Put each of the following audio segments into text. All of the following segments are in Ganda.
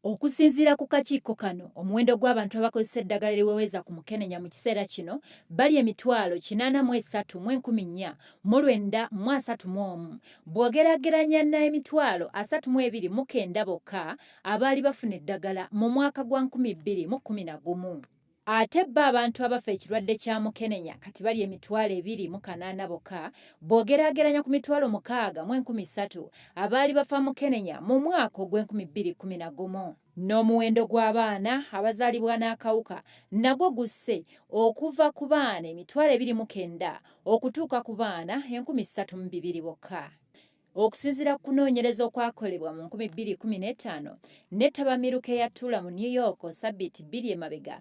Okusinziira ku kakiiko kano, omuwendo gw'abantu abakozesa eddagala eriweweeza ku Mukenenya mu kiseera kino bali 883,439 bw'ogeraageranya n'32,900 bokka abaali bafuna eddagala mu mwaka gwa 2011. Ate bo abantu abafa ekirwadde kya Mukenenya kati bali 2,080 bokka bw'ogeraageranya ku 6,300 abaali bafa Mukenenya mu mwaka ogw'2011. N'omuwendo gw'abaana abazaalibwa n'akawuka nagwo guse okuva ku baana 29,000 okutuuka ku baana 32,000 bokka. Okusinziira ku kunoonyereza okwakolebwa mu 2015 n'ettabamiruka eyatuula mu New York Sabbiiti 2 emabega,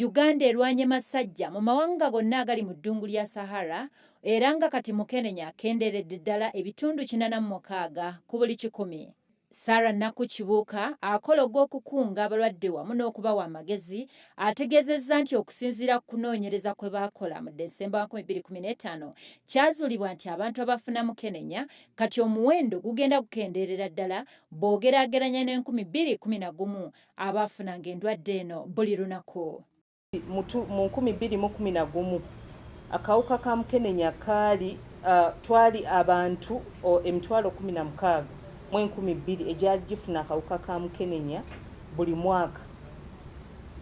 Uganda erwanye masajja mu mawanga gonna agali mu ddungu lya Sahara era nga kati Mukenenya akendedde ddala ebitundu 86 ku buli 100. Sarah Nakukibuuka akola ogw'okukunga abalwadde wamu n'okubawa amagezi ategeezezza nti okusinziira ku kunoonyereza kwe baakola mu Desemba 2015 kyazuulibwa nti abantu abafuna Mukenenya kati omuwendo gugenda gukendeerera ddala bw'ogeraageranya ne2011 abaafunanga endwadde eno buli lunaku. Mu 2011 akawuka ka Mukenenya twali abantu 16,000 mu 12,000 egyali gifuna akawuka ka Mukenenya buli mwaka.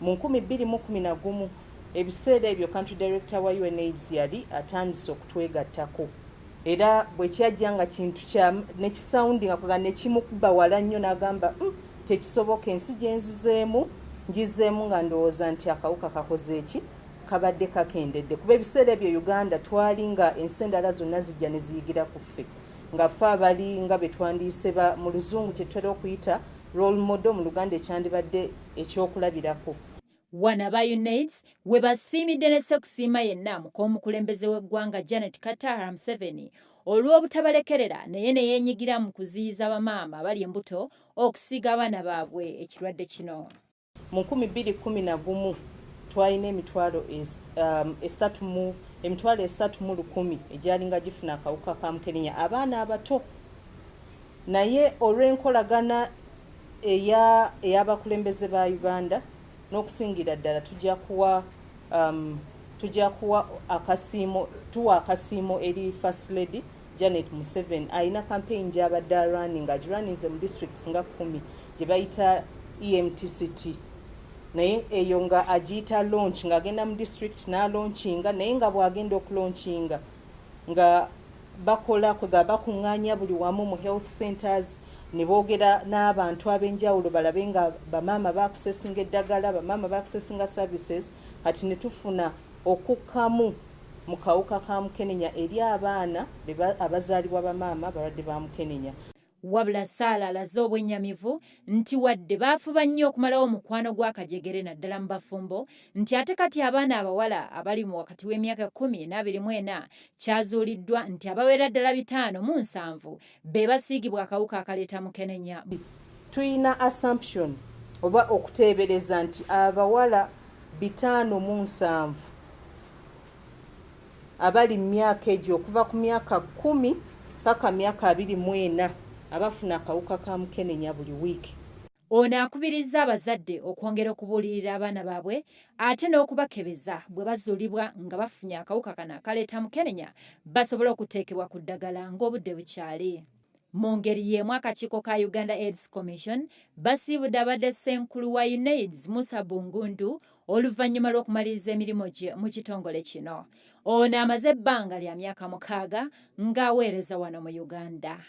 Mu 2011 ebiseera ebyo country director wa UNAIDS yali atandise okutwegattako era bwe kyajja nga kintu kya nekisoundinga kuga nekimukuba wala nnyo n'agamba tekisoboka ensi gye ngizeemu nga ndowooza nti akawuka kakoze eki kabadde kakendedde kuba ebiseera ebyo Uganda twali nga ensi endala zonna zijja ne ziyigira ku ffe nga ffe abali nga betwandiise mu luzungu kye tutera okuyita role model, mu Luganda ekyandibadde ekyokulabirako. Wana ba UNAIDS we basiimidde ne sekusiima yenna mukulembeze w'eggwanga Janet Kataha Museveni olw'obutabalekerera naye ne yeenyigira mu kuziyiza bamaama abali embuto okusiiga abaana baabwe ekirwadde kino. Mu 2011 twalina emitwalo 3,100 egyalinga gifuna akawuka ka Mukenenya abaana abato, naye olw'enkolagana ey'abakulembeze ba Uganda n'okusingira ddala tujja kuwa akasiimo eri First Lady Janet Museveni alina campaign gy'abadde running agiranize mu districts nga 10 gye bayita EMTCT. Naye eyo nga agiyita launch nga agenda mu district n'alaunchinga, naye nga bw'agenda okulaunchinga nga bakola kwega bakuŋŋaanya buli wamu mu health centers ne boogera n'abantu ab'enjawulo balabe nga bamaama baakusesinga eddagala, bamaama baakusesinga services. Kati ne tufuna okukkamu mu kawuka ka Mukenenya eri abaana abazaalibwa bamaama balwadde ba Mukenenya. Wabula Saala alaze obwennyamivu nti wadde baafuba nnyo okumalawo omukwano gw'akajegere naddala mu bafumbo nti ate kati abaana abawala abali mu wakati w'emyaka 10 n' 24 kyazuuliddwa nti abawera ddala 507 be basiigibwa akawuka akaleeta Mukenenya. Tuyina assumption oba okuteebereza nti abawala 507 abali mu myaka egyo okuva ku myaka 10 paka myaka 24 abafuna akawuka ka Mukenenya buli wiiki. Ono akubiriza abazadde okwongera okubuulirira abaana baabwe ate n'okubakebeza bwe bazuulibwa nga bafunye akawuka kano akaleeta Mukenenya basobole okuteekebwa ku ddagala ng'obudde bukyali. Mu ngeri y'emu akakiiko ka Uganda AIDS Commission basiibudde abadde ssenkulu wa UNAIDS Musa Bungundu oluvannyuma lw'okumaliriza emirimu gye mu kitongole kino. Ono amaze ebbanga lya myaka 6 ng'aweereza wano mu Uganda.